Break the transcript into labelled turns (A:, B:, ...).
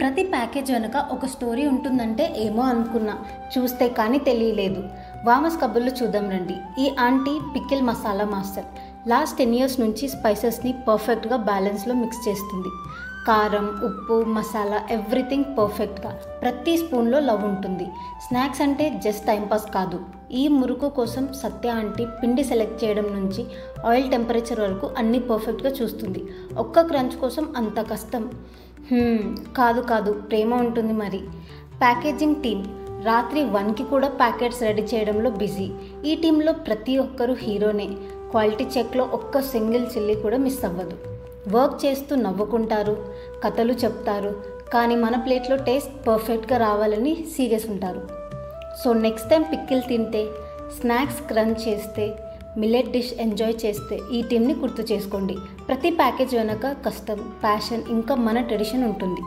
A: ప్రతి ప్యాకేజ్ వెనుక ఒక స్టోరీ ఉంటుందంటే ఏమో అనుకున్నా, చూస్తే కానీ తెలియలేదు. వామస్ కబుర్లు చూద్దాం రండి. ఈ aunty pickle masala master. Last 10 years నుంచి స్పైసెస్ని పర్ఫెక్ట్గా బ్యాలెన్స్లో మిక్స్ చేస్తుంది. కారం, ఉప్పు, మసాలా ఎవ్రీథింగ్ పర్ఫెక్ట్గా. ప్రతి స్పూన్లో లవ్ ఉంటుంది. స్నాక్స్ అంటే జస్ట్ టైంపాస్ కాదు. ఈ మురుకు కోసం సత్య ఆంటీ పిండి సెలెక్ట్ చేయడం నుంచి ఆయిల్ టెంపరేచర్ వరకు అన్నీ పర్ఫెక్ట్గా చూస్తుంది. ఒక్క క్రంచ్ కోసం అంత కష్టం. కాదు ప్రేమ ఉంటుంది మరి. ప్యాకేజింగ్ టీమ్ రాత్రి 1కి కూడా ప్యాకెట్స్ రెడీ చేయడంలో బిజీ. ఈ టీంలో ప్రతి ఒక్కరూ హీరోనే. క్వాలిటీ చెక్లో ఒక్క సింగిల్ చిల్లీ కూడా మిస్ అవ్వదు. వర్క్ చేస్తూ నవ్వుకుంటారు, కథలు చెప్తారు, కానీ మన ప్లేట్లో టేస్ట్ పర్ఫెక్ట్గా రావాలని సీరియస్ ఉంటారు. సో నెక్స్ట్ టైం పికిల్ తింటే, స్నాక్స్ క్రంచ్ చేస్తే, మిల్లెట్ డిష్ ఎంజాయ్ చేస్తే ఈ టీంని గుర్తు చేసుకోండి. ప్రతి ప్యాకేజ్ వెనక కష్టం, ప్యాషన్ ఇంకా మన ట్రెడిషన్ ఉంటుంది.